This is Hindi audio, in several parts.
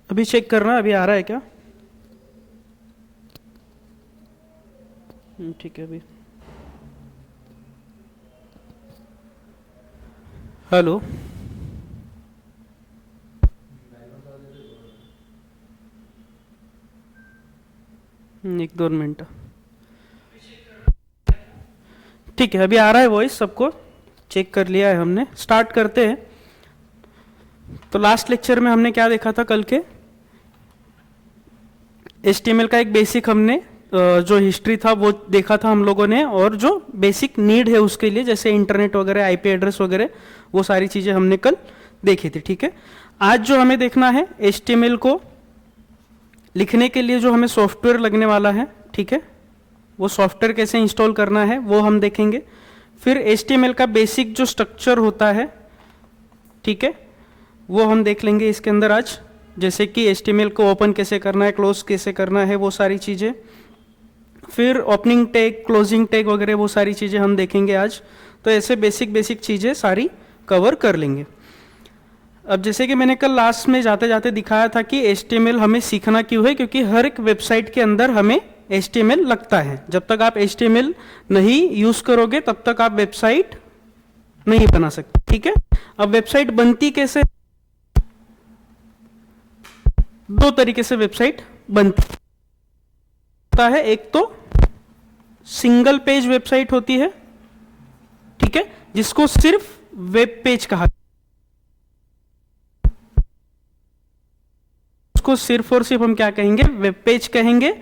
अभी चेक करना, अभी आ रहा है क्या? ठीक है। अभी हेलो, एक दो मिनट। ठीक है, अभी आ रहा है वॉइस, सबको चेक कर लिया है हमने। स्टार्ट करते हैं। तो लास्ट लेक्चर में हमने क्या देखा था? कल के HTML का एक बेसिक हमने जो हिस्ट्री था वो देखा था हम लोगों ने, और जो बेसिक नीड है उसके लिए, जैसे इंटरनेट वगैरह, IP एड्रेस वगैरह, वो सारी चीज़ें हमने कल देखी थी। ठीक है, आज जो हमें देखना है, HTML को लिखने के लिए जो हमें सॉफ्टवेयर लगने वाला है, ठीक है, वो सॉफ्टवेयर कैसे इंस्टॉल करना है वो हम देखेंगे। फिर HTML का बेसिक जो स्ट्रक्चर होता है, ठीक है, वो हम देख लेंगे इसके अंदर आज, जैसे कि HTML को ओपन कैसे करना है, क्लोज कैसे करना है, वो सारी चीज़ें। फिर ओपनिंग टैग, क्लोजिंग टैग वगैरह, वो सारी चीज़ें हम देखेंगे आज। तो ऐसे बेसिक बेसिक चीज़ें सारी कवर कर लेंगे। अब जैसे कि मैंने कल लास्ट में जाते जाते दिखाया था कि HTML हमें सीखना क्यों है, क्योंकि हर एक वेबसाइट के अंदर हमें HTML लगता है। जब तक आप HTML नहीं यूज़ करोगे तब तक आप वेबसाइट नहीं बना सकते। ठीक है, अब वेबसाइट बनती कैसे? दो तरीके से वेबसाइट बनती है। एक तो सिंगल पेज वेबसाइट होती है, ठीक है, जिसको सिर्फ वेब पेज कहा, उसको सिर्फ और सिर्फ हम क्या कहेंगे? वेब पेज कहेंगे।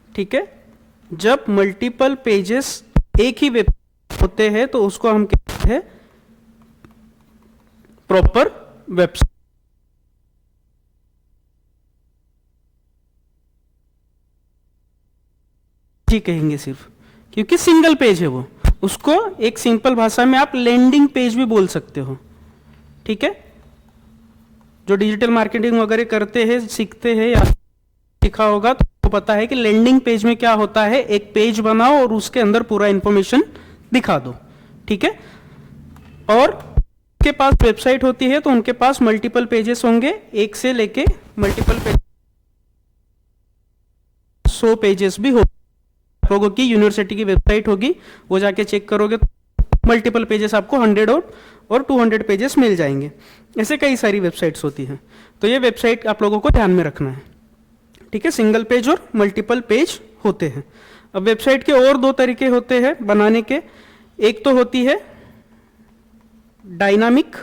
ठीक है, जब मल्टीपल पेजेस एक ही वेब होते हैं तो उसको हम कहते हैं प्रॉपर वेबसाइट। जी कहेंगे सिर्फ, क्योंकि सिंगल पेज है वो। उसको एक सिंपल भाषा में आप लैंडिंग पेज भी बोल सकते हो। ठीक है, जो डिजिटल मार्केटिंग वगैरह करते हैं, सीखते हैं या सीखा होगा तो पता है कि लैंडिंग पेज में क्या होता है, एक पेज बनाओ और उसके अंदर पूरा इंफॉर्मेशन दिखा दो। ठीक है, और उनके पास वेबसाइट होती है तो उनके पास मल्टीपल पेजेस होंगे, एक से लेके मल्टीपल पेज, 100 पेजेस भी हो। लोगों की यूनिवर्सिटी की वेबसाइट होगी, वो जाके चेक करोगे तो मल्टीपल पेजेस आपको 100 और 200 पेजेस मिल जाएंगे। ऐसे कई सारी वेबसाइट्स होती हैं। तो ये वेबसाइट आप लोगों को ध्यान में रखना है। ठीक है, सिंगल पेज और मल्टीपल पेज होते हैं। अब वेबसाइट के और दो तरीके होते हैं बनाने के। एक तो होती है डायनामिक,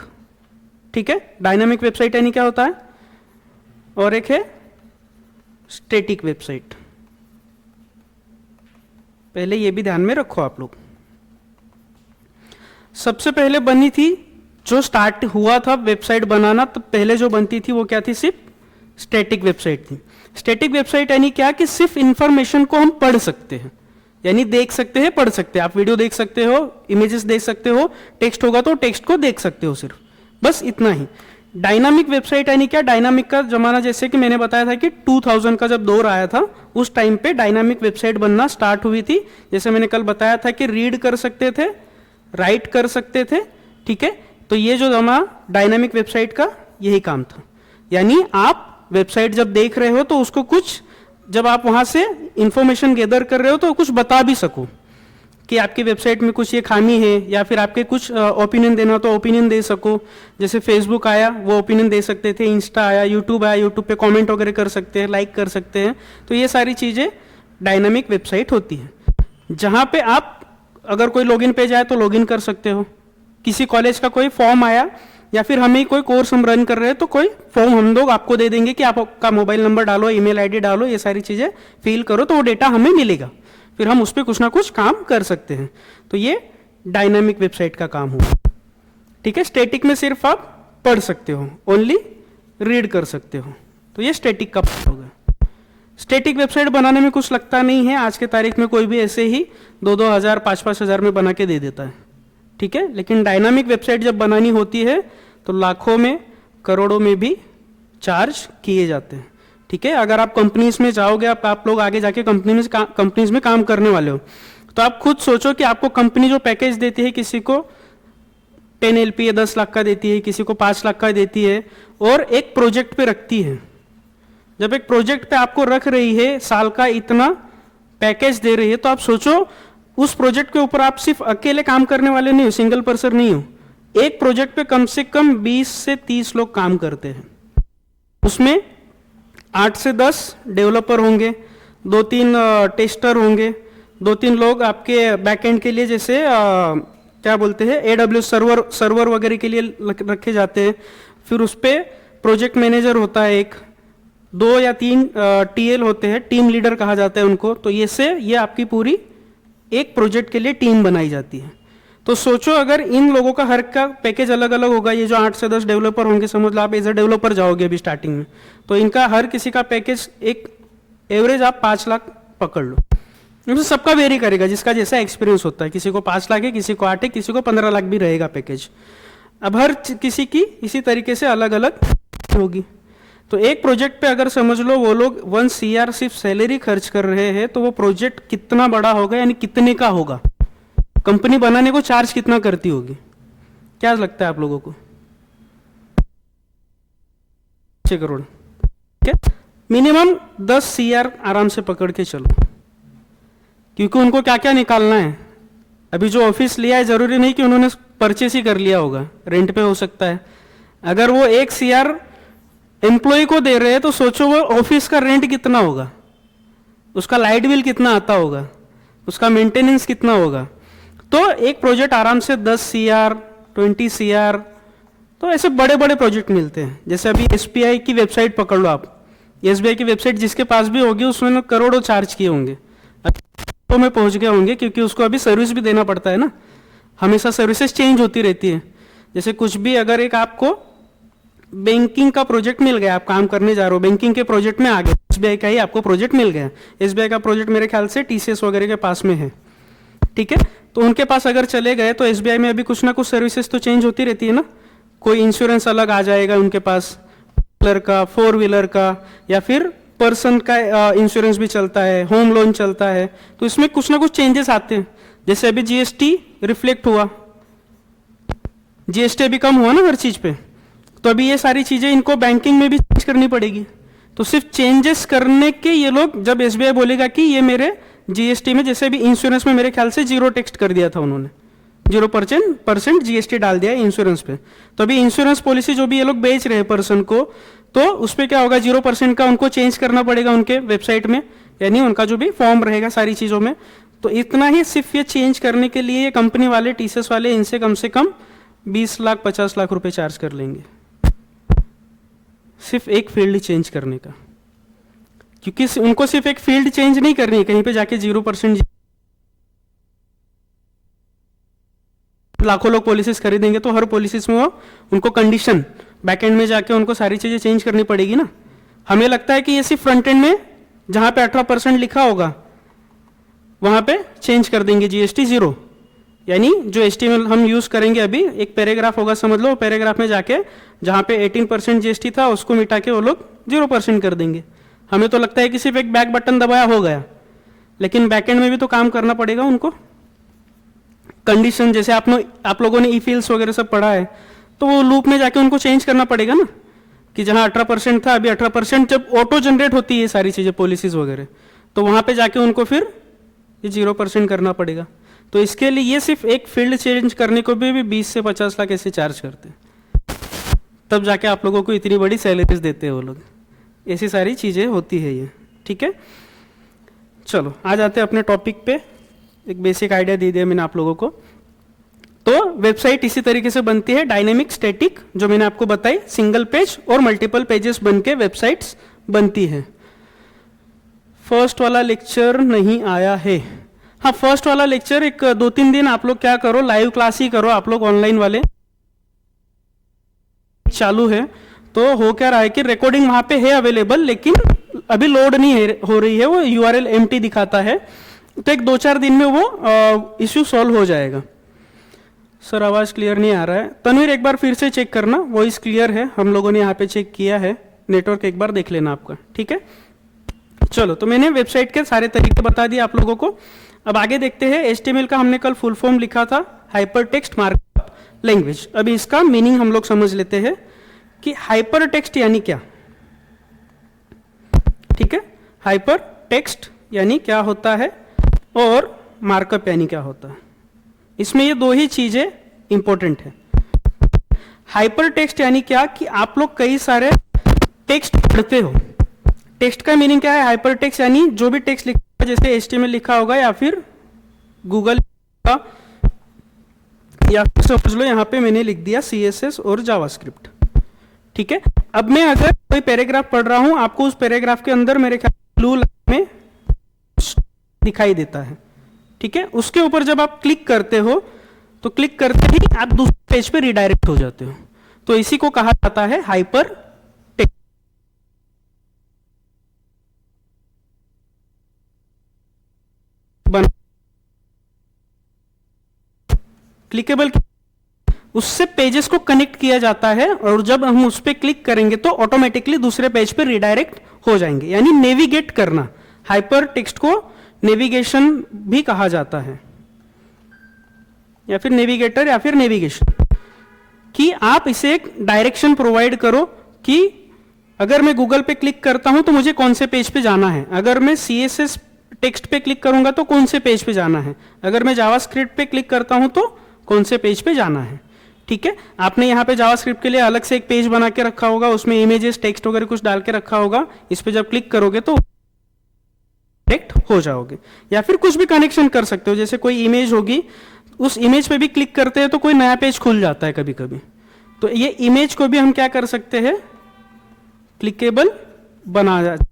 ठीक है, डायनामिक वेबसाइट यानी क्या होता है, और एक है स्टैटिक वेबसाइट। पहले ये भी ध्यान में रखो आप लोग। सबसे पहले बनी थी, जो स्टार्ट हुआ था वेबसाइट बनाना, तो पहले जो बनती थी वो क्या थी? सिर्फ स्टैटिक वेबसाइट थी। स्टैटिक वेबसाइट यानी क्या कि सिर्फ इंफॉर्मेशन को हम पढ़ सकते हैं, यानी देख सकते हैं, पढ़ सकते हैं। आप वीडियो देख सकते हो, इमेजेस देख सकते हो, टेक्स्ट होगा तो टेक्स्ट को देख सकते हो, सिर्फ बस इतना ही। डायनामिक वेबसाइट यानी क्या? डायनामिक का जमाना, जैसे कि मैंने बताया था कि 2000 का जब दौर आया था, उस टाइम पे डायनामिक वेबसाइट बनना स्टार्ट हुई थी। जैसे मैंने कल बताया था कि रीड कर सकते थे, राइट कर सकते थे। ठीक है, तो ये जो जमाना डायनामिक वेबसाइट का यही काम था। यानी आप वेबसाइट जब देख रहे हो तो उसको कुछ, जब आप वहां से इंफॉर्मेशन गैदर कर रहे हो तो कुछ बता भी सको कि आपकी वेबसाइट में कुछ ये खामी है, या फिर आपके कुछ ओपिनियन देना तो ओपिनियन दे सको। जैसे फेसबुक आया वो ओपिनियन दे सकते थे, इंस्टा आया, यूट्यूब आया, यूट्यूब पे कमेंट वगैरह कर सकते हैं, लाइक कर सकते हैं। तो ये सारी चीज़ें डायनामिक वेबसाइट होती है, जहाँ पे आप अगर कोई लॉगिन पेज आए तो लॉगिन कर सकते हो। किसी कॉलेज का कोई फॉर्म आया, या फिर हमें कोई कोर्स हम रन कर रहे हैं तो कोई फॉर्म हम लोग आपको दे देंगे कि आपका मोबाइल नंबर डालो, ईमेल आईडी डालो, ये सारी चीज़ें फिल करो, तो वो डेटा हमें मिलेगा, फिर हम उस पर कुछ ना कुछ काम कर सकते हैं। तो ये डायनामिक वेबसाइट का काम हुआ। ठीक है, स्टैटिक में सिर्फ आप पढ़ सकते हो, ओनली रीड कर सकते हो, तो ये स्टैटिक का पार्ट होगा। स्टैटिक वेबसाइट बनाने में कुछ लगता नहीं है। आज के तारीख में कोई भी ऐसे ही 2-2 हज़ार 5-5 हज़ार में बना के दे देता है। ठीक है, लेकिन डायनामिक वेबसाइट जब बनानी होती है तो लाखों में, करोड़ों में भी चार्ज किए जाते हैं। ठीक है, अगर आप कंपनीज में जाओगे, आप लोग आगे जाके कंपनीज में काम करने वाले हो, तो आप खुद सोचो कि आपको कंपनी जो पैकेज देती है किसी को 10 LPA 10 लाख का देती है, किसी को 5 लाख का देती है, और एक प्रोजेक्ट पे रखती है। जब एक प्रोजेक्ट पे आपको रख रही है, साल का इतना पैकेज दे रही है, तो आप सोचो उस प्रोजेक्ट के ऊपर आप सिर्फ अकेले काम करने वाले नहीं हो, सिंगल पर्सन नहीं हो। एक प्रोजेक्ट पे कम से कम 20 से 30 लोग काम करते हैं। उसमें 8 से 10 डेवलपर होंगे, 2-3 टेस्टर होंगे, 2-3 लोग आपके बैकएंड के लिए, जैसे क्या बोलते हैं, AWS सर्वर वगैरह के लिए रखे जाते हैं। फिर उस पर प्रोजेक्ट मैनेजर होता है एक, 2 या 3 TL होते हैं, टीम लीडर कहा जाता है उनको। तो ये आपकी पूरी एक प्रोजेक्ट के लिए टीम बनाई जाती है। तो सोचो अगर इन लोगों का हर का पैकेज अलग अलग होगा, ये जो 8 से 10 डेवलपर होंगे, समझ लो आप एज अ डेवलपर जाओगे अभी स्टार्टिंग में, तो इनका हर किसी का पैकेज एक एवरेज आप 5 लाख पकड़ लो। तो सबका वेरी करेगा, जिसका जैसा एक्सपीरियंस होता है, किसी को 5 लाख है, किसी को 8 है, किसी को 15 लाख भी रहेगा पैकेज। अब हर किसी की इसी तरीके से अलग अलग होगी। तो एक प्रोजेक्ट पे अगर समझ लो वो लोग 1 CR सिर्फ सैलरी खर्च कर रहे हैं, तो वो प्रोजेक्ट कितना बड़ा होगा, यानी कितने का होगा, कंपनी बनाने को चार्ज कितना करती होगी, क्या लगता है आप लोगों को? 6 करोड़, ठीक है, मिनिमम 10 CR आराम से पकड़ के चलो, क्योंकि उनको क्या क्या निकालना है। अभी जो ऑफिस लिया है जरूरी नहीं कि उन्होंने परचेस ही कर लिया होगा, रेंट पे हो सकता है। अगर वो 1 CR एम्प्लॉय को दे रहे हैं, तो सोचो वो ऑफिस का रेंट कितना होगा, उसका लाइट बिल कितना आता होगा, उसका मेंटेनेंस कितना होगा। तो एक प्रोजेक्ट आराम से 10 CR 20 CR, तो ऐसे बड़े बड़े प्रोजेक्ट मिलते हैं। जैसे अभी SBI की वेबसाइट पकड़ लो आप, SBI की वेबसाइट जिसके पास भी होगी उसमें करोड़ों चार्ज किए होंगे, तो में पहुंच गए होंगे, क्योंकि उसको अभी सर्विस भी देना पड़ता है ना, हमेशा सर्विसेज चेंज होती रहती है। जैसे कुछ भी, अगर एक आपको बैंकिंग का प्रोजेक्ट मिल गया, आप काम करने जा रहे हो, बैंकिंग के प्रोजेक्ट में आ गए, SBI का ही आपको प्रोजेक्ट मिल गया, SBI का प्रोजेक्ट मेरे ख्याल से TCS वगैरह के पास में है, ठीक है, तो उनके पास अगर चले गए तो SBI में अभी कुछ ना कुछ सर्विसेज तो चेंज होती रहती है ना। कोई इंश्योरेंस अलग आ जाएगा उनके पास, व्हीलर का, 4 व्हीलर का, या फिर पर्सन का इंश्योरेंस भी चलता है, होम लोन चलता है, तो इसमें कुछ ना कुछ चेंजेस आते हैं। जैसे अभी GST रिफ्लेक्ट हुआ, GST अभी कम हुआ ना हर चीज पे, तो अभी ये सारी चीजें इनको बैंकिंग में भी चेंज करनी पड़ेगी। तो सिर्फ चेंजेस करने के ये लोग, जब SBI बोलेगा कि ये मेरे GST में, जैसे अभी इंश्योरेंस में मेरे ख्याल से 0 टेक्स्ट कर दिया था उन्होंने, 0% GST डाल दिया इंश्योरेंस पे। तो अभी इंश्योरेंस पॉलिसी जो भी ये लोग बेच रहे हैं पर्सन को, तो उस पर क्या होगा, 0% का उनको चेंज करना पड़ेगा उनके वेबसाइट में, यानी उनका जो भी फॉर्म रहेगा सारी चीज़ों में। तो इतना ही सिर्फ ये चेंज करने के लिए कंपनी वाले, TCS वाले, इनसे कम से कम 20 लाख 50 लाख रुपए चार्ज कर लेंगे, सिर्फ एक फील्ड चेंज करने का। क्योंकि उनको सिर्फ एक फील्ड चेंज नहीं करनी है, कहीं पे जाके 0% लाखों लोग पॉलिसीज खरीदेंगे, तो हर पॉलिसीज में वो उनको कंडीशन बैकएंड में जाके उनको सारी चीजें चेंज करनी पड़ेगी ना। हमें लगता है कि ये सिर्फ फ्रंट एंड में जहां पे 18% लिखा होगा वहां पे चेंज कर देंगे GST 0, यानी जो HTML हम यूज करेंगे अभी, एक पैराग्राफ होगा समझ लो, पैराग्राफ में जाके जहां पे 18% GST था उसको मिटा के वो लोग 0% कर देंगे। हमें तो लगता है कि सिर्फ एक बैक बटन दबाया हो गया, लेकिन बैकएंड में भी तो काम करना पड़ेगा उनको। कंडीशन जैसे आप लोगों ने ई-फील्ड्स वगैरह सब पढ़ा है, तो वो लूप में जाके उनको चेंज करना पड़ेगा ना, कि जहां 18% था अभी 18%, जब ऑटो जनरेट होती है सारी चीजें पॉलिसीज वगैरह, तो वहां पे जाके उनको फिर ये 0% करना पड़ेगा। तो इसके लिए ये सिर्फ एक फील्ड चेंज करने को भी 20 से 50 लाख ऐसे चार्ज करते हैं, तब जाके आप लोगों को इतनी बड़ी सैलरीज देते हैं वो लोग। ऐसी सारी चीजें होती है ये, ठीक है। चलो आ जाते हैं अपने टॉपिक पे। एक बेसिक आइडिया दे दिया मैंने आप लोगों को। तो वेबसाइट इसी तरीके से बनती है, डायनेमिक, स्टैटिक, जो मैंने आपको बताई, सिंगल पेज और मल्टीपल पेजेस बन के वेबसाइट्स बनती है। फर्स्ट वाला लेक्चर नहीं आया है, हाँ फर्स्ट वाला लेक्चर एक 2-3 दिन आप लोग क्या करो, लाइव क्लास ही करो आप लोग, ऑनलाइन वाले चालू है। तो हो क्या रहा है कि रिकॉर्डिंग वहां पे है अवेलेबल, लेकिन अभी लोड नहीं हो रही है, वो URL एम्प्टी दिखाता है। तो एक 2-4 दिन में वो इश्यू सॉल्व हो जाएगा। सर आवाज क्लियर नहीं आ रहा है, तनवीर एक बार फिर से चेक करना, वॉइस क्लियर है, हम लोगों ने यहाँ पे चेक किया है, नेटवर्क एक बार देख लेना आपका, ठीक है। चलो, तो मैंने वेबसाइट के सारे तरीके बता दिए आप लोगों को। अब आगे देखते हैं, HTML का हमने कल फुल फॉर्म लिखा था, हाइपर टेक्स्ट मार्कअप, लैंग्वेज। अभी इसका मीनिंग हम लोग समझ लेते हैं कि हाइपर टेक्स्ट यानी क्या। ठीक है, हाइपर टेक्स्ट यानी क्या होता है और मार्कअप यानी क्या होता है। इसमें ये दो ही चीजें इंपॉर्टेंट है। हाइपर टेक्स्ट यानी क्या कि आप लोग कई सारे टेक्स्ट पढ़ते हो। टेक्स्ट का मीनिंग क्या है? हाइपर टेक्स्ट यानी जो भी टेक्स्ट लिखा होगा, जैसे HTML लिखा होगा या फिर गूगल का, या फिर समझ लो यहाँ पे मैंने लिख दिया CSS और जावास्क्रिप्ट। ठीक है, अब मैं अगर कोई पैराग्राफ पढ़ रहा हूं, आपको उस पैराग्राफ के अंदर मेरे ख्याल ब्लू लाइन में दिखाई देता है। ठीक है, उसके ऊपर जब आप क्लिक करते हो तो क्लिक करते ही आप दूसरे पेज पे रिडायरेक्ट हो जाते हो। तो इसी को कहा जाता है हाइपर टेक्स्ट। क्लिकेबल, उससे पेजेस को कनेक्ट किया जाता है और जब हम उस पर क्लिक करेंगे तो ऑटोमेटिकली दूसरे पेज पे रिडायरेक्ट हो जाएंगे, यानी नेविगेट करना। हाइपर टेक्स्ट को नेविगेशन भी कहा जाता है, या फिर नेविगेटर या फिर नेविगेशन, कि आप इसे एक डायरेक्शन प्रोवाइड करो कि अगर मैं गूगल पे क्लिक करता हूं तो मुझे कौन से पेज पे जाना है, अगर मैं CSS टेक्स्ट पे क्लिक करूंगा तो कौन से पेज पे जाना है, अगर मैं जावास्क्रिप्ट पे क्लिक करता हूं तो कौन से पेज पे जाना है। ठीक है, आपने यहाँ पे जावास्क्रिप्ट के लिए अलग से एक पेज बना के रखा होगा, उसमें इमेजेस टेक्स्ट वगैरह कुछ डाल के रखा होगा। इस पे जब क्लिक करोगे तो डायरेक्ट हो जाओगे, या फिर कुछ भी कनेक्शन कर सकते हो। जैसे कोई इमेज होगी, उस इमेज पे भी क्लिक करते हैं तो कोई नया पेज खुल जाता है कभी कभी, तो ये इमेज को भी हम क्या कर सकते हैं, क्लिकेबल बना जाता।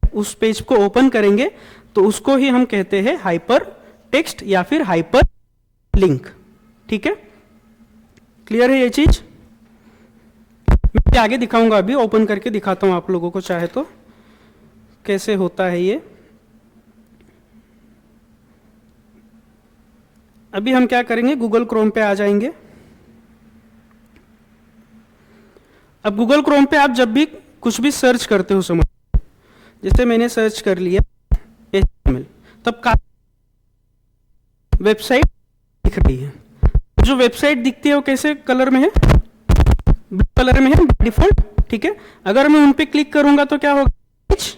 उस पेज को ओपन करेंगे तो उसको ही हम कहते हैं हाइपर टेक्स्ट या फिर हाइपर लिंक। ठीक है, क्लियर है ये चीज? मैं आगे दिखाऊंगा, अभी ओपन करके दिखाता हूं आप लोगों को चाहे तो कैसे होता है ये। अभी हम क्या करेंगे, गूगल क्रोम पे आ जाएंगे। अब गूगल क्रोम पे आप जब भी कुछ भी सर्च करते हो, समझ, जैसे मैंने सर्च कर लिया HTML, तब का वेबसाइट दिख रही है। जो वेबसाइट दिखती है वो कैसे कलर में है? ब्लू कलर में है डिफॉल्ट। ठीक है, अगर मैं उन पे क्लिक करूंगा तो क्या होगा, पेज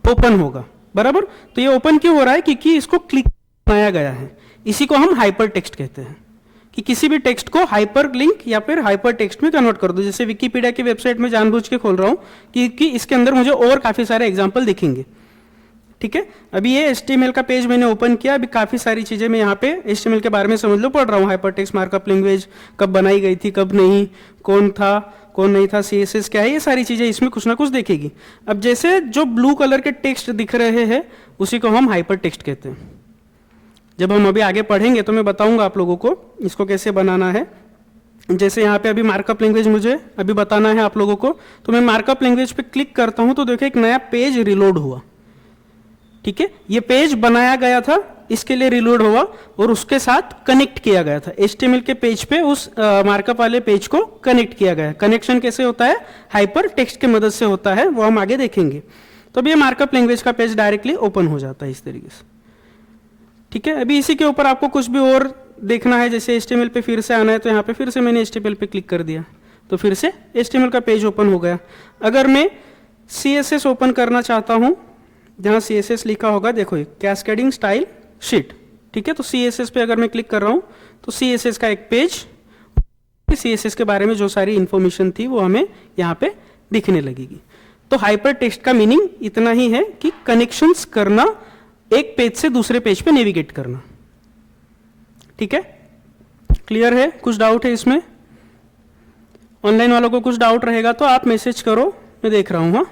ओपन होगा। बराबर, तो ये ओपन क्यों हो रहा है? क्योंकि इसको क्लिक बनाया गया है। इसी को हम हाइपर टेक्स्ट कहते हैं, कि किसी भी टेक्स्ट को हाइपर लिंक या फिर हाइपर टेक्स्ट में कन्वर्ट कर दो। जैसे विकिपीडिया की वेबसाइट में जानबूझ के खोल रहा हूं कि इसके अंदर मुझे और काफी सारे एग्जांपल दिखेंगे। ठीक है, अभी ये HTML का पेज मैंने ओपन किया, अभी काफी सारी चीजें मैं यहाँ पे HTML के बारे में समझ लो पढ़ रहा हूँ। हाइपर टेक्स्ट मार्कअप लैंग्वेज कब बनाई गई थी, कब नहीं, कौन था कौन नहीं था, CSS क्या है, ये सारी चीजें इसमें कुछ ना कुछ देखेगी। अब जैसे जो ब्लू कलर के टेक्स्ट दिख रहे हैं उसी को हम हाइपर टेक्स्ट कहते हैं। जब हम अभी आगे पढ़ेंगे तो मैं बताऊंगा आप लोगों को इसको कैसे बनाना है। जैसे यहाँ पे अभी मार्कअप लैंग्वेज मुझे अभी बताना है आप लोगों को, तो मैं मार्कअप लैंग्वेज पे क्लिक करता हूं तो देखो एक नया पेज रिलोड हुआ। ठीक है, ये पेज बनाया गया था, इसके लिए रिलोड हुआ और उसके साथ कनेक्ट किया गया था। HTML के पेज पे उस मार्कअप वाले पेज को कनेक्ट किया गया है। कनेक्शन कैसे होता है? हाइपर टेक्स्ट की मदद से होता है, वो हम आगे देखेंगे। तो अब ये मार्कअप लैंग्वेज का पेज डायरेक्टली ओपन हो जाता है इस तरीके से। ठीक है, अभी इसी के ऊपर आपको कुछ भी और देखना है, जैसे HTML पे फिर से आना है तो यहाँ पे फिर से मैंने HTML पे क्लिक कर दिया तो फिर से HTML का पेज ओपन हो गया। अगर मैं CSS ओपन करना चाहता हूँ, जहाँ CSS लिखा होगा, देखो ये कैस्केडिंग स्टाइल शीट। ठीक है, तो CSS पे अगर मैं क्लिक कर रहा हूँ तो CSS का एक पेज, CSS के बारे में जो सारी इंफॉर्मेशन थी वो हमें यहाँ पे दिखने लगेगी। तो हाइपर टेक्स्ट का मीनिंग इतना ही है कि कनेक्शंस करना, एक पेज से दूसरे पेज पे नेविगेट करना। ठीक है, क्लियर है? कुछ डाउट है इसमें? ऑनलाइन वालों को कुछ डाउट रहेगा तो आप मैसेज करो, मैं देख रहा हूं। हाँ,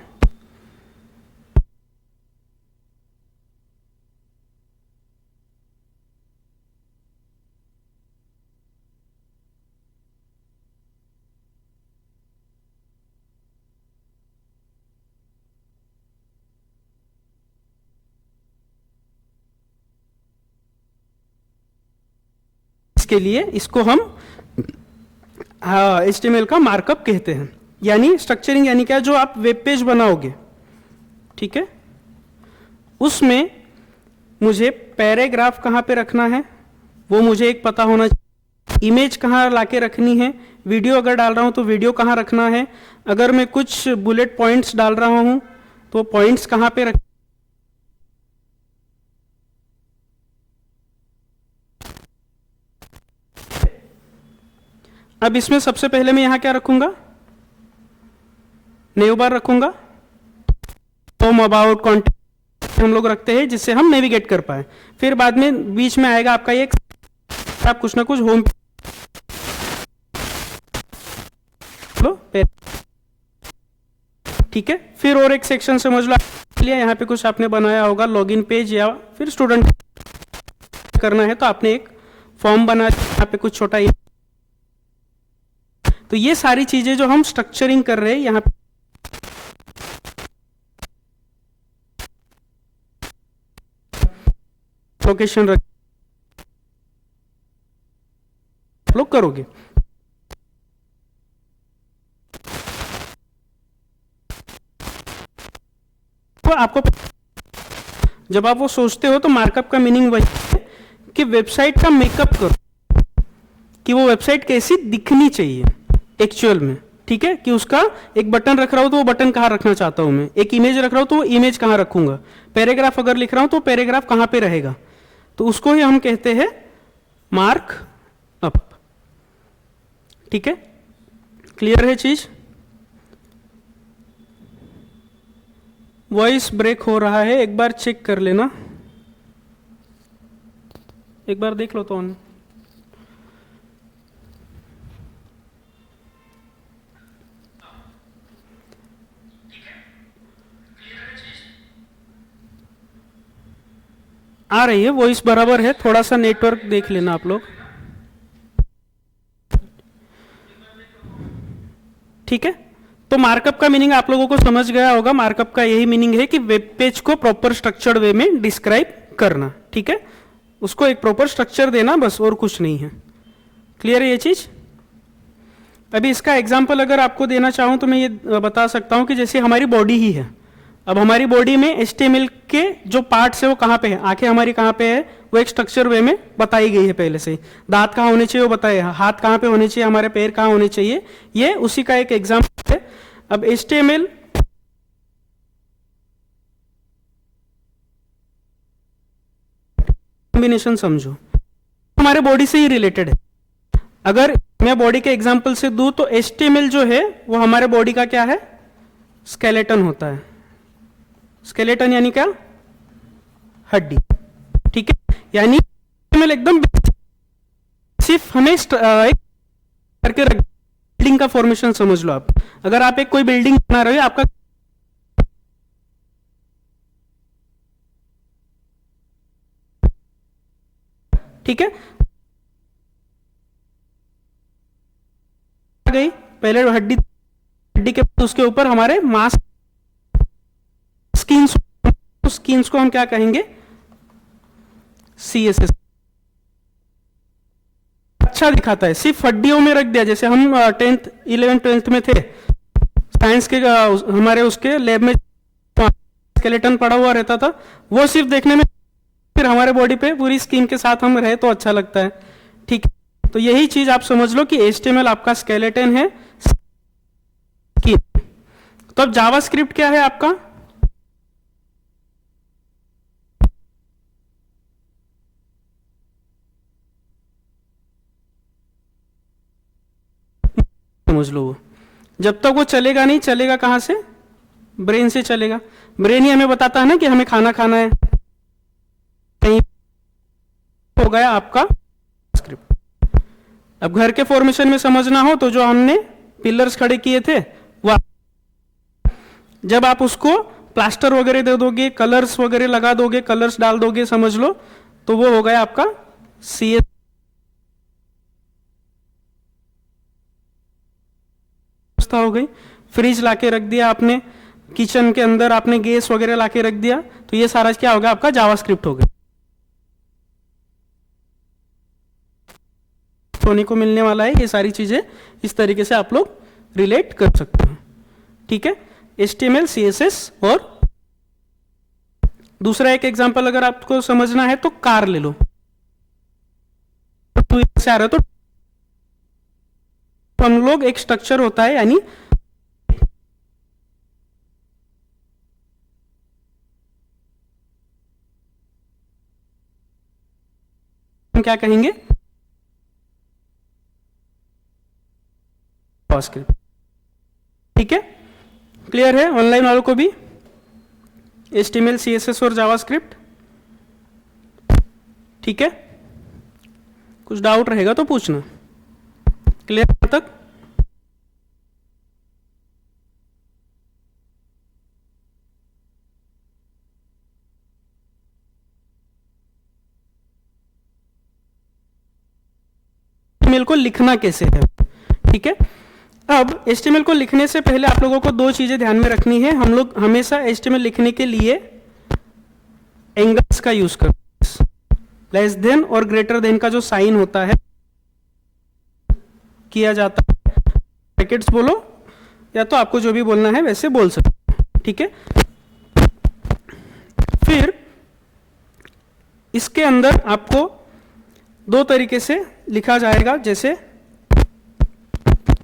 इसके लिए इसको हम HTML का मार्कअप कहते हैं। यानी स्ट्रक्चरिंग यानी क्या, जो आप वेब पेज बनाओगे, ठीक है, उसमें मुझे पैराग्राफ कहाँ पे रखना है वो मुझे एक पता होना चाहिए, इमेज कहाँ लाके रखनी है, वीडियो अगर डाल रहा हूँ तो वीडियो कहाँ रखना है, अगर मैं कुछ बुलेट पॉइंट्स डाल रहा हूँ तो पॉइंट्स कहाँ पे रख, अब इसमें सबसे पहले मैं यहां क्या रखूंगा, नेव बार रखूंगा, होम अबाउट कॉन्टेक्ट हम लोग रखते हैं जिससे हम नेविगेट कर पाए। फिर बाद में बीच में आएगा आपका एक, आप कुछ ना कुछ होम, ठीक है। फिर और एक सेक्शन समझ लो लिया, यहाँ पे कुछ आपने बनाया होगा लॉगिन पेज, या फिर स्टूडेंट करना है तो आपने एक फॉर्म बना, यहाँ पे कुछ छोटा, तो ये सारी चीजें जो हम स्ट्रक्चरिंग कर रहे हैं यहाँ पे लोकेशन रख लोग करोगे। तो आपको जब आप वो सोचते हो तो मार्कअप का मीनिंग वही है कि वेबसाइट का मेकअप करो, कि वो वेबसाइट कैसी दिखनी चाहिए एक्चुअल में, ठीक है, कि उसका एक बटन रख रहा हूं तो वो बटन कहाँ रखना चाहता हूं मैं, एक इमेज रख रहा हूं तो वो इमेज कहाँ रखूंगा, पैराग्राफ अगर लिख रहा हूं तो पैराग्राफ कहाँ पे रहेगा, तो उसको ही हम कहते हैं मार्क अप। ठीक है, क्लियर है चीज? वॉइस ब्रेक हो रहा है, एक बार चेक कर लेना, एक बार देख लो तो ऑन। आ रही है वॉइस बराबर है, थोड़ा सा नेटवर्क देख लेना आप लोग। ठीक है, तो मार्कअप का मीनिंग आप लोगों को समझ गया होगा। मार्कअप का यही मीनिंग है कि वेब पेज को प्रॉपर स्ट्रक्चर्ड वे में डिस्क्राइब करना। ठीक है, उसको एक प्रॉपर स्ट्रक्चर देना, बस, और कुछ नहीं है। क्लियर है ये चीज? अभी इसका एग्जांपल अगर आपको देना चाहूं तो मैं ये बता सकता हूं कि जैसे हमारी बॉडी ही है, अब हमारी बॉडी में HTML के जो पार्ट्स है वो कहाँ पे है, आंखें हमारी कहाँ पे है, वो एक स्ट्रक्चर वे में बताई गई है पहले से ही। दांत कहाँ होने चाहिए वो बताए, हाथ कहाँ पे होने चाहिए, हमारे पैर कहाँ होने चाहिए, ये उसी का एक एग्जाम्पल है। अब HTML कॉम्बिनेशन समझो, हमारे बॉडी से ही रिलेटेड है। अगर मैं बॉडी के एग्जाम्पल से दूं तो HTML जो है वो हमारे बॉडी का क्या है, स्केलेटन होता है। स्केलेटन यानी क्या, हड्डी। ठीक है, यानी एकदम सिर्फ हमें एक करके बिल्डिंग का फॉर्मेशन समझ लो आप। अगर आप एक कोई बिल्डिंग बना रहे हो, आपका ठीक है, गई पहले हड्डी, हड्डी के बाद उसके ऊपर हमारे मांस, स्किन्स, स्किन्स को हम क्या कहेंगे, CSS। अच्छा दिखाता है, सिर्फ हड्डियों में रख दिया, जैसे हम 10th 11th 12th में थे साइंस के, हमारे उसके लैब में स्केलेटन पड़ा हुआ रहता था, वो सिर्फ देखने में, फिर हमारे बॉडी पे पूरी स्किन के साथ हम रहे तो अच्छा लगता है। ठीक है, तो यही चीज आप समझ लो कि HTML आपका स्केलेटन है, स्किन। तो अब जावास्क्रिप्ट क्या है आपका, समझ लो। वो जब तक वो चलेगा नहीं, चलेगा कहां से, ब्रेन से चलेगा। ब्रेन ही हमें बताता है ना कि हमें खाना खाना है, कहीं हो गया आपका स्क्रिप्ट। अब घर के फॉर्मेशन में समझना हो तो जो हमने पिलर्स खड़े किए थे वो, जब आप उसको प्लास्टर वगैरह दे दोगे, कलर्स वगैरह लगा दोगे, कलर्स डाल दोगे, समझ लो, तो वो हो गया आपका CS हो गई। फ्रिज लाके रख दिया आपने, किचन के अंदर आपने गैस वगैरह लाके रख दिया, तो ये सारा क्या हो गया आपका, जावास्क्रिप्ट हो गया। सोनी को मिलने वाला है ये सारी चीजें, इस तरीके से आप लोग रिलेट कर सकते हैं। ठीक है, HTML, CSS। और दूसरा एक एग्जांपल अगर आपको समझना है तो कार ले लो। तो से आ रहा है तो हम लोग एक स्ट्रक्चर होता है, यानी हम क्या कहेंगे, जावास्क्रिप्ट। ठीक है, क्लियर है ऑनलाइन वालों को भी HTML, CSS और जावास्क्रिप्ट? ठीक है, कुछ डाउट रहेगा तो पूछना। क्लियर तक? HTML को लिखना कैसे है? ठीक है, अब HTML को लिखने से पहले आप लोगों को दो चीजें ध्यान में रखनी है। हम लोग हमेशा HTML लिखने के लिए एंगल्स का यूज करते हैं। लेस देन और ग्रेटर देन का जो साइन होता है किया जाता है, ब्रैकेट्स बोलो या तो आपको जो भी बोलना है वैसे बोल सकते हैं। ठीक है, फिर इसके अंदर आपको दो तरीके से लिखा जाएगा। जैसे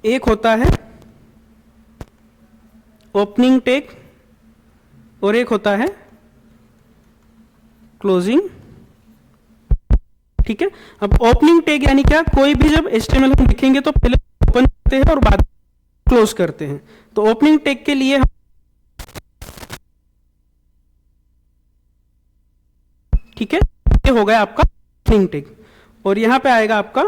एक होता है ओपनिंग टैग और एक होता है क्लोजिंग। ठीक है, अब ओपनिंग टैग यानी क्या, कोई भी जब HTML हम लिखेंगे तो पहले ओपन करते हैं और बाद क्लोज करते हैं। तो ओपनिंग टैग के लिए ठीक है, ये हो गया आपका ओपनिंग टैग और यहां पे आएगा आपका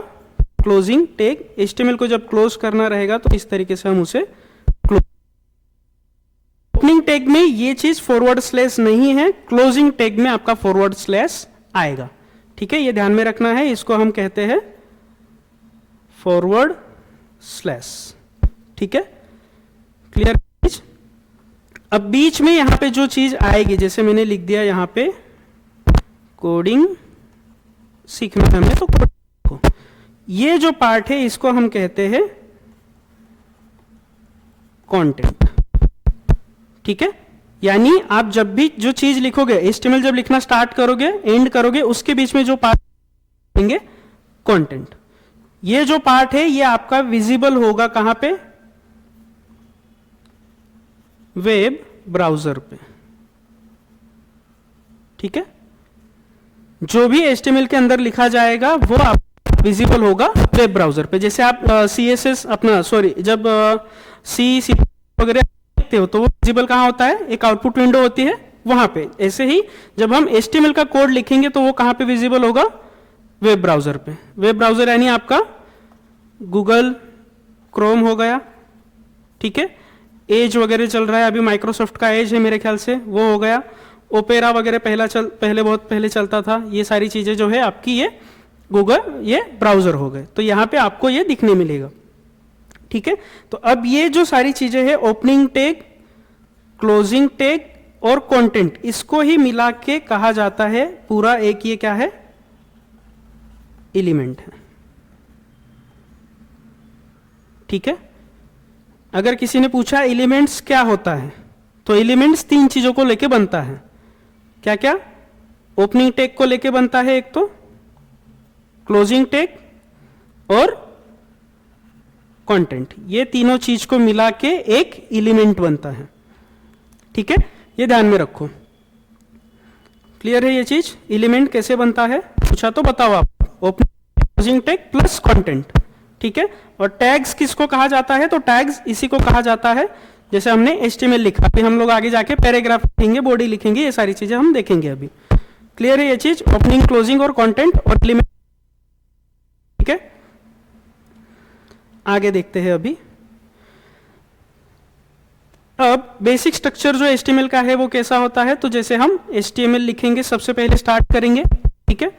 क्लोजिंग टैग। HTML को जब क्लोज करना रहेगा तो इस तरीके से हम उसे क्लोज। ओपनिंग टैग में ये चीज फॉरवर्ड स्लैश नहीं है, क्लोजिंग टैग में आपका फॉरवर्ड स्लैश आएगा। ठीक है, ये ध्यान में रखना है, इसको हम कहते हैं फॉरवर्ड स्लैश। ठीक है, क्लियर चीज? अब बीच में यहां पे जो चीज आएगी, जैसे मैंने लिख दिया यहां पे कोडिंग सीखना है हमें, तो को ये जो पार्ट है इसको हम कहते हैं कंटेंट। ठीक है, यानी आप जब भी जो चीज लिखोगे, HTML जब लिखना स्टार्ट करोगे, एंड करोगे, उसके बीच में जो पार्ट देंगे कंटेंट, ये जो पार्ट है ये आपका विजिबल होगा कहां पे, वेब ब्राउजर पे। ठीक है, जो भी HTML के अंदर लिखा जाएगा वो आप विजिबल होगा वेब ब्राउजर पे। जैसे आप CSS अपना जब C वगैरह लिखते हो तो वो विजिबल कहाँ होता है, एक आउटपुट विंडो होती है वहां पे। ऐसे ही जब हम HTML का कोड लिखेंगे तो वो कहाँ पे विजिबल होगा, वेब ब्राउजर पे। वेब ब्राउजर यानी आपका गूगल क्रोम हो गया। ठीक है, एज वगैरह चल रहा है अभी, माइक्रोसॉफ्ट का एज है मेरे ख्याल से, वो हो गया। ओपेरा वगैरह पहले बहुत पहले चलता था। ये सारी चीजें जो है आपकी ये गूगल, ये ब्राउजर हो गए, तो यहां पे आपको ये दिखने मिलेगा। ठीक है, तो अब ये जो सारी चीजें हैं, ओपनिंग टैग, क्लोजिंग टैग और कंटेंट, इसको ही मिला के कहा जाता है पूरा एक, ये क्या है, एलिमेंट है। ठीक है, अगर किसी ने पूछा एलिमेंट्स क्या होता है, तो एलिमेंट्स तीन चीजों को लेके बनता है। क्या क्या? ओपनिंग टैग को लेके बनता है एक, तो क्लोजिंग टैग और कंटेंट, ये तीनों चीज को मिला के एक एलिमेंट बनता है। ठीक है, ये ध्यान में रखो। क्लियर है ये चीज, एलिमेंट कैसे बनता है? पूछा तो बताओ आप। Opening closing tag plus content. ठीक है, और टैग्स किसको कहा जाता है? तो टैग्स इसी को कहा जाता है, जैसे हमने HTML लिखा, अभी हम लोग आगे जाके पैराग्राफ लिखेंगे, बॉडी लिखेंगे, ये सारी चीजें हम देखेंगे अभी। क्लियर है ये चीज, ओपनिंग, क्लोजिंग और कंटेंट और एलिमेंट। ठीक है, आगे देखते हैं अभी। अब बेसिक स्ट्रक्चर जो HTML का है वो कैसा होता है, तो जैसे हम HTML लिखेंगे, सबसे पहले स्टार्ट करेंगे। ठीक है,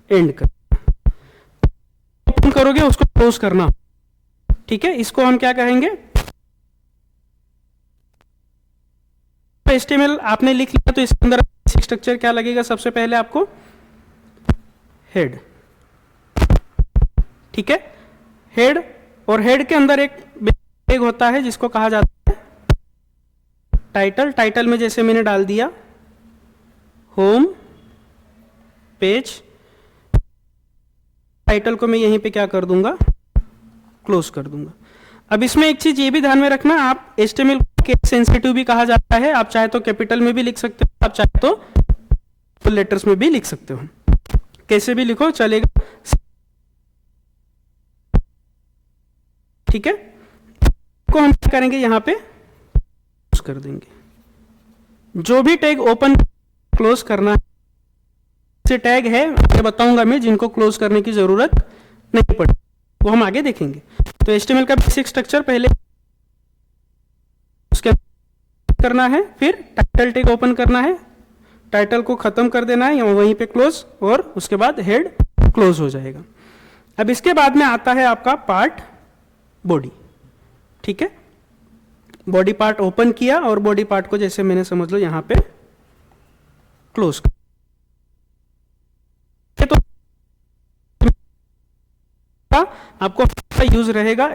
एंड कर, ओपन करोगे उसको क्लोज करना। ठीक है, इसको हम क्या कहेंगे, HTML आपने लिख लिया तो इसके अंदर स्ट्रक्चर क्या लगेगा, सबसे पहले आपको हेड। ठीक है। हेड, और हेड के अंदर एक टैग होता है जिसको कहा जाता है टाइटल। टाइटल में जैसे मैंने डाल दिया होम पेज, टाइटल को मैं यहीं पे क्या कर दूंगा, क्लोज कर दूंगा। अब इसमें एक चीज ये भी ध्यान में रखना, आप HTML केस सेंसिटिव भी कहा जाता है। आप चाहे तो कैपिटल में भी लिख सकते हो, आप चाहे तो फुल लेटर्स में भी लिख सकते हो, कैसे भी लिखो चलेगा, ठीक है। को हम क्या करेंगे, यहां पे क्लोज कर देंगे। जो भी टैग ओपन क्लोज करना है, से टैग है ये बताऊंगा मैं, जिनको क्लोज करने की जरूरत नहीं पड़े वो हम आगे देखेंगे। तो HTML का बेसिक स्ट्रक्चर पहले उसके करना है, फिर टाइटल टैग ओपन करना है, टाइटल को खत्म कर देना है या वहीं पे क्लोज, और उसके बाद हेड क्लोज हो जाएगा। अब इसके बाद में आता है आपका पार्ट बॉडी, ठीक है। बॉडी पार्ट ओपन किया और बॉडी पार्ट को जैसे मैंने समझ लो यहां पे क्लोज कर, तो आपको यूज रहेगा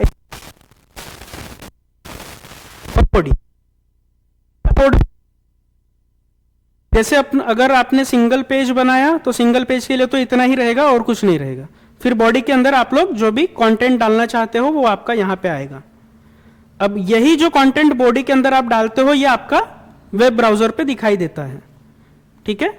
बॉडी। जैसे अगर आपने सिंगल पेज बनाया तो सिंगल पेज के लिए तो इतना ही रहेगा और कुछ नहीं रहेगा। फिर बॉडी के अंदर आप लोग जो भी कंटेंट डालना चाहते हो वो आपका यहां पे आएगा। अब यही जो कंटेंट बॉडी के अंदर आप डालते हो ये आपका वेब ब्राउजर पे दिखाई देता है, ठीक है।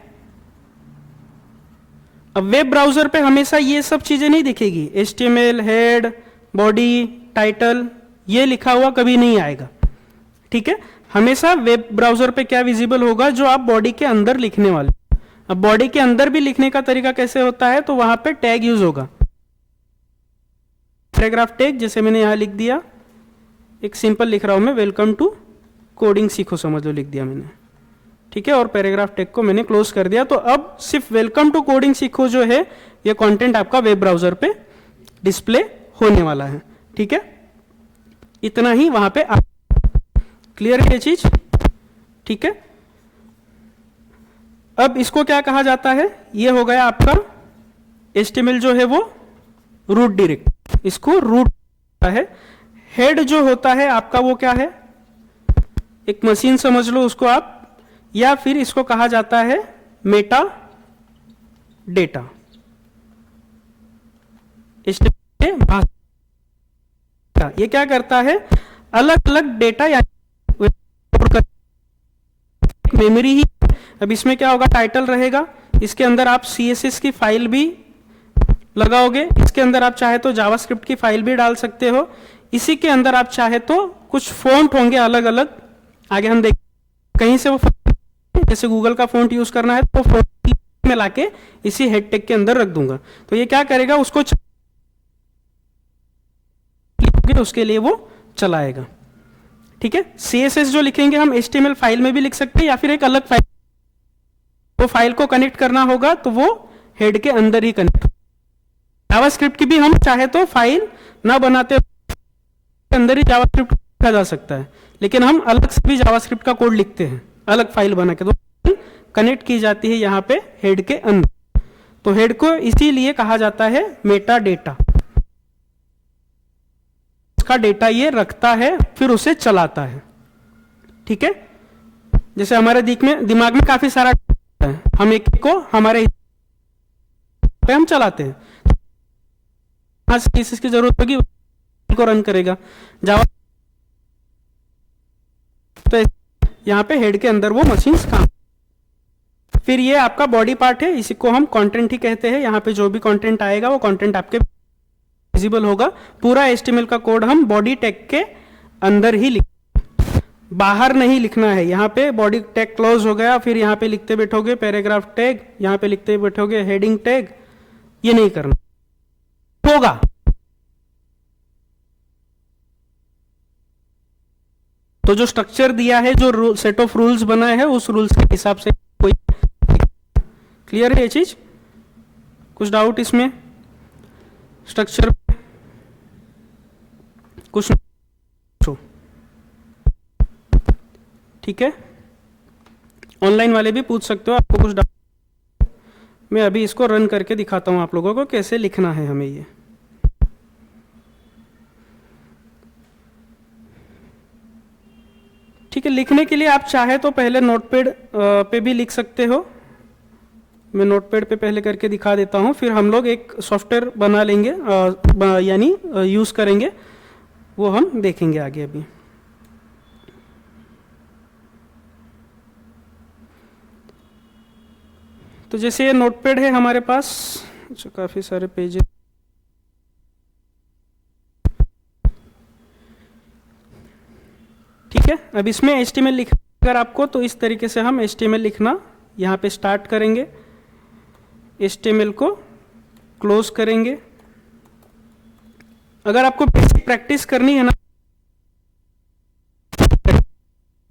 अब वेब ब्राउजर पे हमेशा ये सब चीजें नहीं दिखेगी, HTML, हेड, बॉडी, टाइटल ये लिखा हुआ कभी नहीं आएगा, ठीक है। हमेशा वेब ब्राउजर पे क्या विजिबल होगा, जो आप बॉडी के अंदर लिखने वाले। अब बॉडी के अंदर भी लिखने का तरीका कैसे होता है, तो वहां पे टैग यूज होगा, पैराग्राफ टैग, जैसे मैंने यहां लिख दिया, एक सिंपल लिख रहा हूं मैं, वेलकम टू कोडिंग सीखो समझ लो, लिख दिया मैंने, ठीक है। और पैराग्राफ टैग को मैंने क्लोज कर दिया। तो अब सिर्फ वेलकम टू कोडिंग सीखो जो है ये कंटेंट आपका वेब ब्राउजर पे डिस्प्ले होने वाला है, ठीक है। इतना ही वहां पे क्लियर है ये चीज, ठीक है। अब इसको क्या कहा जाता है, ये हो गया आपका HTML जो है वो रूट डायरेक्ट, इसको रूट है। हेड जो होता है आपका वो क्या है, एक मशीन समझ लो उसको आप, या फिर इसको कहा जाता है मेटा डेटा। ये क्या करता है, अलग अलग डेटा या मेमोरी ही। अब इसमें क्या होगा, टाइटल रहेगा, इसके अंदर आप CSS की फाइल भी लगाओगे, इसके अंदर आप चाहे तो जावास्क्रिप्ट की फाइल भी डाल सकते हो, इसी के अंदर आप चाहे तो कुछ फॉन्ट होंगे अलग अलग, आगे हम देख कहीं से वो, जैसे गूगल का फॉन्ट यूज करना है तो फॉन्ट में लाके इसी हेड टैग के अंदर रख दूंगा। तो ये क्या करेगा, उसको उसके लिए वो चलाएगा, ठीक है। CSS जो लिखेंगे हम HTML फाइल में भी लिख सकते हैं या फिर एक अलग फाइल, वो फाइल को कनेक्ट करना होगा तो वो हेड के अंदर ही कनेक्ट। जावास्क्रिप्ट की भी हम चाहे तो फाइल ना बनाते अंदर ही जावास्क्रिप्ट लिखा जा सकता है, लेकिन हम अलग से भी जावास्क्रिप्ट का कोड लिखते हैं अलग फाइल बना के, तो कनेक्ट की जाती है यहाँ पे हेड के अंदर। तो हेड को इसीलिए कहा जाता है मेटा डेटा, उसका डेटा ये रखता है फिर उसे चलाता है, ठीक है। जैसे हमारे दिमाग में काफी सारा है, हम एक को हमारे पे हम चलाते हैं, इसकी जरूरत होगी को रन करेगा जावा, तो यहां पे हेड के अंदर वो मशीन्स काम। फिर ये आपका बॉडी पार्ट है, इसी को हम कंटेंट ही कहते हैं। यहाँ पे जो भी कंटेंट आएगा वो कंटेंट आपके विजिबल होगा। पूरा HTML का कोड हम बॉडी टैग के अंदर ही बाहर नहीं लिखना है। यहाँ पे बॉडी टैग क्लोज हो गया, फिर यहाँ पे लिखते बैठोगे पैराग्राफ टैग, यहाँ पे लिखते बैठोगे हेडिंग टैग, ये नहीं करना होगा। तो जो स्ट्रक्चर दिया है, जो सेट ऑफ रूल्स बना है, उस रूल्स के हिसाब से कोई क्लियर है ये चीज? कुछ डाउट इसमें स्ट्रक्चर कुछ? ठीक है, ऑनलाइन वाले भी पूछ सकते हो, आपको कुछ डाउट। मैं अभी इसको रन करके दिखाता हूं आप लोगों को कैसे लिखना है हमें ये। ठीक है, लिखने के लिए आप चाहे तो पहले नोटपैड पे भी लिख सकते हो। मैं नोटपैड पे पहले करके दिखा देता हूँ, फिर हम लोग एक सॉफ्टवेयर बना लेंगे, यानी यूज़ करेंगे, वो हम देखेंगे आगे अभी। तो जैसे ये नोटपैड है हमारे पास, अच्छा काफ़ी सारे पेज, ठीक है। अब इसमें HTML लिखना अगर आपको, तो इस तरीके से हम HTML लिखना यहाँ पे स्टार्ट करेंगे, HTML को क्लोज करेंगे। अगर आपको बेसिक प्रैक्टिस करनी है ना,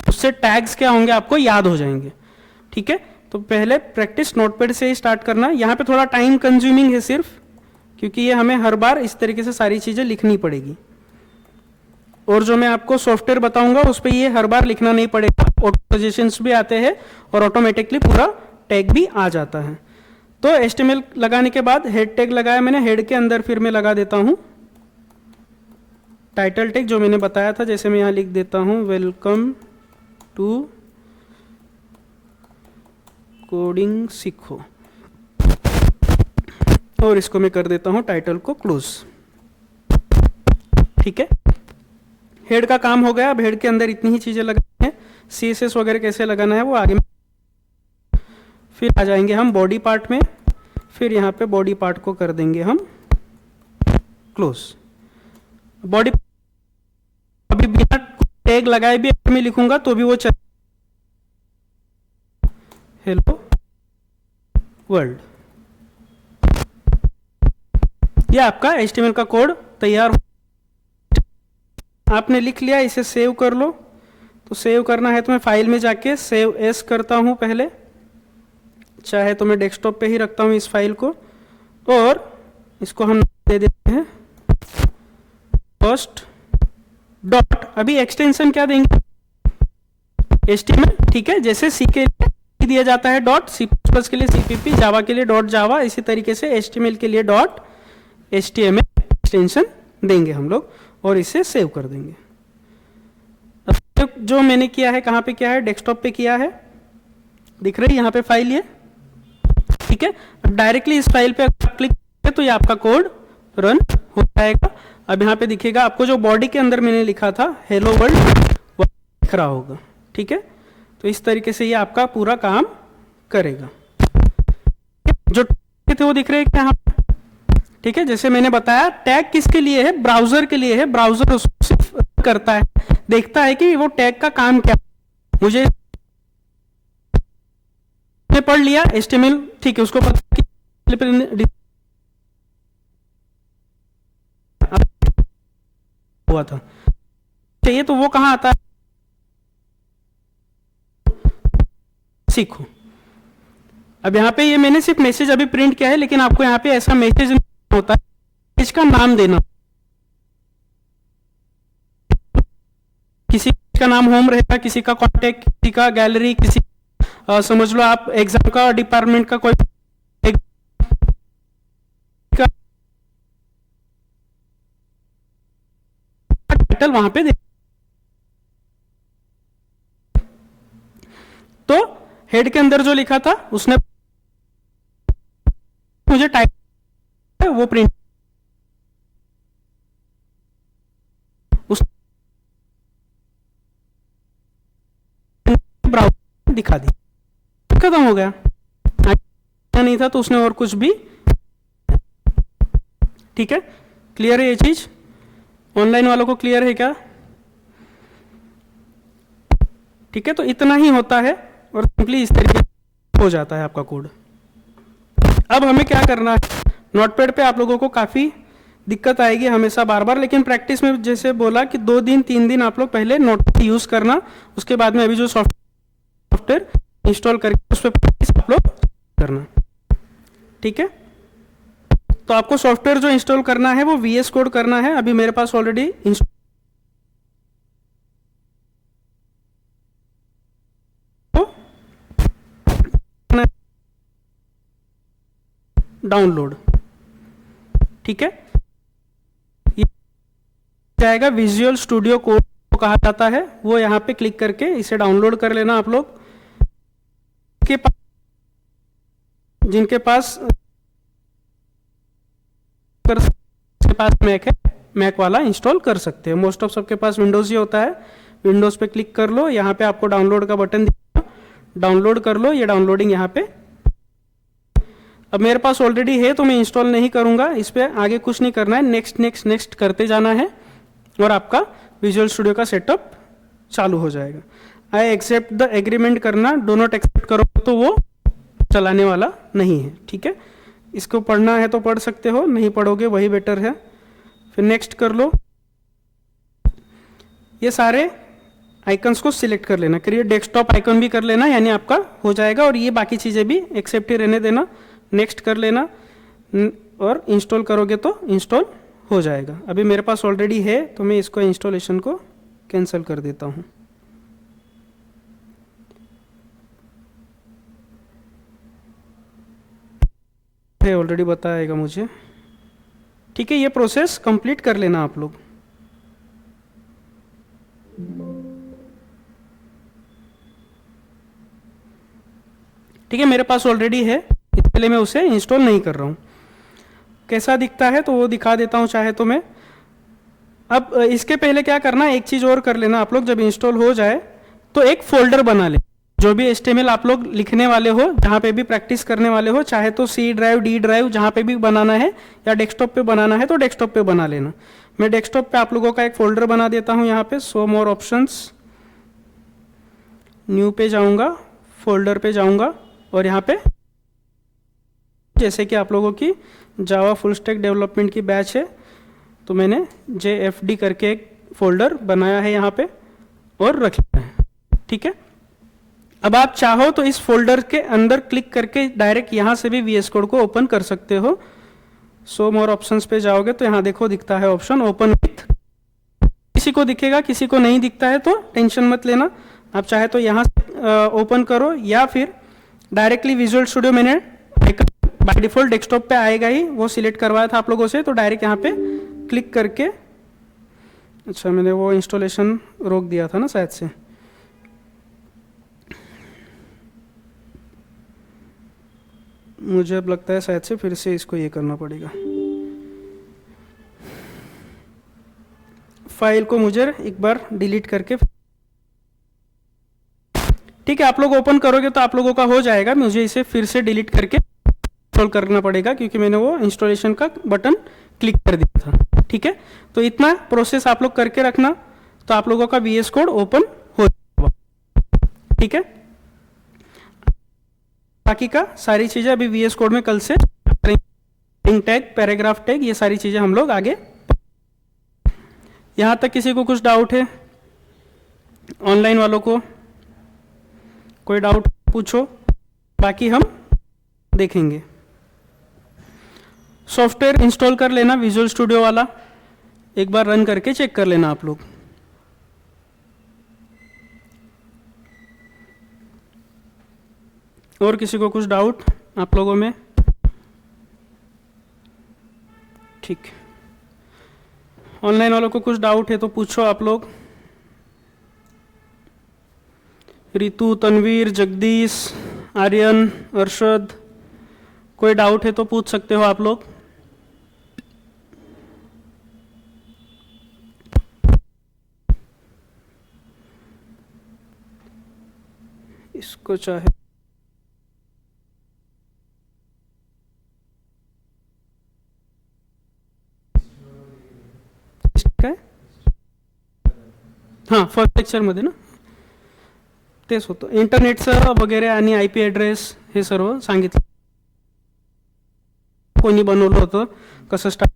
उससे टैग्स क्या होंगे आपको याद हो जाएंगे, ठीक है। तो पहले प्रैक्टिस नोटपैड से ही स्टार्ट करना। यहाँ पे थोड़ा टाइम कंज्यूमिंग है सिर्फ, क्योंकि ये हमें हर बार इस तरीके से सारी चीज़ें लिखनी पड़ेगी, और जो मैं आपको सॉफ्टवेयर बताऊंगा उस पर ये हर बार लिखना नहीं पड़ेगा, ऑटो सजेशंस भी आते हैं और ऑटोमेटिकली पूरा टैग भी आ जाता है। तो HTML लगाने के बाद हेड टैग लगाया मैंने, हेड के अंदर फिर मैं लगा देता हूँ टाइटल टैग जो मैंने बताया था, जैसे मैं यहाँ लिख देता हूँ वेलकम टू कोडिंग सीखो, और इसको मैं कर देता हूँ टाइटल को क्लोज, ठीक है। हेड का काम हो गया। अब हेड के अंदर इतनी ही चीजें लगानी है, CSS वगैरह कैसे लगाना है वो आगे। फिर आ जाएंगे हम बॉडी पार्ट में, फिर यहाँ पे बॉडी पार्ट को कर देंगे हम क्लोज। बॉडी अभी बिना टैग लगाए भी मैं लिखूंगा तो भी वो चल, हेलो वर्ल्ड, ये आपका HTML का कोड तैयार हो। आपने लिख लिया, इसे सेव कर लो। तो सेव करना है तो मैं फाइल में जाके सेव एस करता हूं पहले, चाहे तो मैं डेस्कटॉप पे ही रखता हूं इस फाइल को, और इसको हम दे देते हैं फर्स्ट डॉट। अभी एक्सटेंशन क्या देंगे, HTML, ठीक है। जैसे सी के लिए दिया जाता है डॉट, C++ के लिए CPP, जावा के लिए डॉट जावा, इसी तरीके से HTML के लिए डॉट HTML एक्सटेंशन देंगे हम लोग, और इसे सेव कर देंगे। अब जो मैंने किया है, कहाँ पे किया है, डेस्कटॉप पे किया है, दिख रही है यहाँ पे फाइल ये, ठीक है। अब डायरेक्टली इस फाइल पे क्लिक करें तो ये आपका कोड रन हो जाएगा। अब यहाँ पे दिखेगा आपको जो बॉडी के अंदर मैंने लिखा था हेलो वर्ल्ड, वो दिख रहा होगा, ठीक है। तो इस तरीके से ये आपका पूरा काम करेगा। जो थे वो दिख रहे हैं क्या यहाँ, ठीक है। जैसे मैंने बताया टैग किसके लिए है, ब्राउजर के लिए है। ब्राउजर उसको सिर्फ करता है, देखता है कि वो टैग का काम क्या है। मुझे पढ़ लिया HTML, ठीक है, उसको पता कि हुआ था चाहिए, तो वो कहाँ आता है, सीखो। अब यहाँ पे ये मैंने सिर्फ मैसेज अभी प्रिंट किया है, लेकिन आपको यहाँ पे ऐसा मैसेज नहीं होता है, इसका नाम देना, किसी का नाम होम रहेगा, किसी का कॉन्टेक्ट, किसी का गैलरी, किसी समझ लो आप एग्जाम का डिपार्टमेंट का कोई टाइटल वहां पे दे। तो हेड के अंदर जो लिखा था उसने मुझे टाइटल वो प्रिंट उस ब्राउज़र दिखा दी, खत्म हो गया। नहीं था तो उसने और कुछ भी, ठीक है। क्लियर है ये चीज, ऑनलाइन वालों को क्लियर है क्या, ठीक है। तो इतना ही होता है और सिंपली इस तरीके से हो जाता है आपका कोड। अब हमें क्या करना है, नोटपैड पे आप लोगों को काफ़ी दिक्कत आएगी हमेशा बार बार, लेकिन प्रैक्टिस में जैसे बोला कि 2 दिन 3 दिन आप लोग पहले नोटपैड यूज़ करना, उसके बाद में अभी जो सॉफ्टवेयर इंस्टॉल करके उस पर प्रैक्टिस आप लोग करना, ठीक है। तो आपको सॉफ्टवेयर जो इंस्टॉल करना है वो VS कोड करना है। अभी मेरे पास ऑलरेडी डाउनलोड, ठीक है। ये जाएगा विजुअल स्टूडियो कोड कहा जाता है, वो यहाँ पे क्लिक करके इसे डाउनलोड कर लेना आप लोग। जिनके पास मैक है, मैक वाला इंस्टॉल कर सकते हैं। मोस्ट ऑफ सबके पास विंडोज ही होता है। विंडोज पे क्लिक कर लो, यहाँ पे आपको डाउनलोड का बटन दिखेगा, डाउनलोड कर लो। ये डाउनलोडिंग यहाँ पे, अब मेरे पास ऑलरेडी है तो मैं इंस्टॉल नहीं करूंगा, इस पे आगे कुछ नहीं करना है, नेक्स्ट नेक्स्ट नेक्स्ट करते जाना है और आपका विजुअल स्टूडियो का सेटअप चालू हो जाएगा। आई एक्सेप्ट द एग्रीमेंट करना, डो नॉट एक्सेप्ट करो तो वो चलाने वाला नहीं है, ठीक है। इसको पढ़ना है तो पढ़ सकते हो, नहीं पढ़ोगे वही बेटर है। फिर नेक्स्ट कर लो। ये सारे आइकन्स को सिलेक्ट कर लेना, क्रिएट डेस्कटॉप आइकन भी कर लेना, यानी आपका हो जाएगा। और ये बाकी चीज़ें भी एक्सेप्ट ही रहने देना, नेक्स्ट कर लेना और इंस्टॉल करोगे तो इंस्टॉल हो जाएगा। अभी मेरे पास ऑलरेडी है तो मैं इसको इंस्टॉलेशन को कैंसिल कर देता हूँ। है ऑलरेडी बताएगा मुझे, ठीक है। ये प्रोसेस कंप्लीट कर लेना आप लोग। ठीक है, मेरे पास ऑलरेडी है, इसलिए मैं उसे इंस्टॉल नहीं कर रहा हूँ। कैसा दिखता है तो वो दिखा देता हूँ चाहे तो मैं। अब इसके पहले क्या करना, एक चीज़ और कर लेना आप लोग, जब इंस्टॉल हो जाए तो एक फोल्डर बना ले। जो भी HTML आप लोग लिखने वाले हो, जहाँ पे भी प्रैक्टिस करने वाले हो, चाहे तो C ड्राइव, D ड्राइव, जहाँ पे भी बनाना है या डेस्कटॉप पे बनाना है तो डेस्कटॉप पे बना लेना। मैं डेस्कटॉप पे आप लोगों का एक फोल्डर बना देता हूँ। यहाँ पे शो मोर ऑप्शंस, न्यू पे जाऊँगा, फोल्डर पे जाऊँगा और यहाँ पे जैसे कि आप लोगों की जावा फुल स्टैक डेवलपमेंट की बैच है तो मैंने JFD करके एक फोल्डर बनाया है यहाँ पे और रख लिया है, ठीक है। अब आप चाहो तो इस फोल्डर के अंदर क्लिक करके डायरेक्ट यहाँ से भी VS कोड को ओपन कर सकते हो। सो मोर ऑप्शंस पे जाओगे तो यहाँ देखो दिखता है ऑप्शन ओपन विथ, किसी को दिखेगा किसी को नहीं दिखता है तो टेंशन मत लेना। आप चाहे तो यहाँ ओपन करो या फिर डायरेक्टली विजुअल स्टूडियो मैंने बाय डिफॉल्ट डेस्कटॉप पे आएगा ही, वो सिलेक्ट करवाया था आप लोगों से, तो डायरेक्ट यहाँ पे क्लिक करके, अच्छा मैंने वो इंस्टॉलेशन रोक दिया था ना शायद से, मुझे अब लगता है शायद से फिर से इसको ये करना पड़ेगा। फाइल को मुझे एक बार डिलीट करके, ठीक है, आप लोग ओपन करोगे तो आप लोगों का हो जाएगा। मुझे इसे फिर से डिलीट करके इंस्टॉल करना पड़ेगा क्योंकि मैंने वो इंस्टॉलेशन का बटन क्लिक कर दिया था, ठीक है। तो इतना प्रोसेस आप लोग करके रखना तो आप लोगों का VS कोड ओपन हो जाएगा, ठीक है। बाकी का सारी चीजें अभी VS कोड में कल से लिंक टैग, पैराग्राफ टैग, ये सारी चीजें हम लोग आगे। यहां तक किसी को कुछ डाउट है? ऑनलाइन वालों को कोई डाउट पूछो, बाकी हम देखेंगे। सॉफ्टवेयर इंस्टॉल कर लेना विजुअल स्टूडियो वाला, एक बार रन करके चेक कर लेना आप लोग। और किसी को कुछ डाउट आप लोगों में? ठीक, ऑनलाइन वालों को कुछ डाउट है तो पूछो आप लोग। रितु, तनवीर, जगदीश, आर्यन, अरशद, कोई डाउट है तो पूछ सकते हो आप लोग। इसको चाहे काय, हां फर्स्ट लेक्चरमध्ये ना तेच होतं, इंटरनेटचं वगैरे आणि IP ॲड्रेस हे सर्व सांगितलं, कोणी बनवलं होतं, कसं स्टार्ट,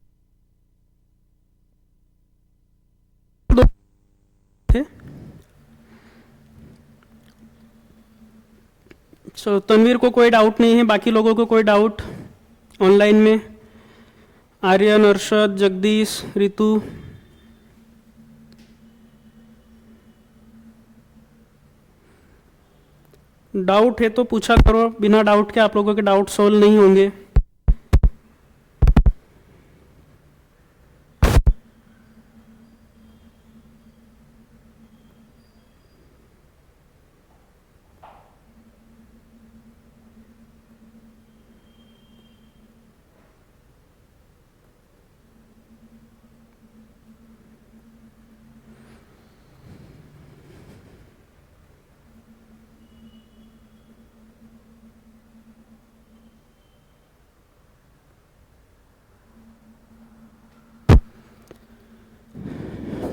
सो तनवीर को कोई डाउट नहीं है, बाकी लोगों को कोई डाउट ऑनलाइन में? आर्यन, अरशद, जगदीश, रितु, डाउट है तो पूछा करो, बिना डाउट के आप लोगों के डाउट सॉल्व नहीं होंगे।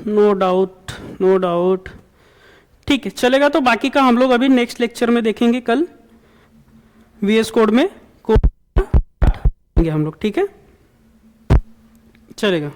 No doubt, no doubt. ठीक है, चलेगा। तो बाकी का हम लोग अभी नेक्स्ट लेक्चर में देखेंगे, कल VS कोड में कोड हम लोग, ठीक है, चलेगा।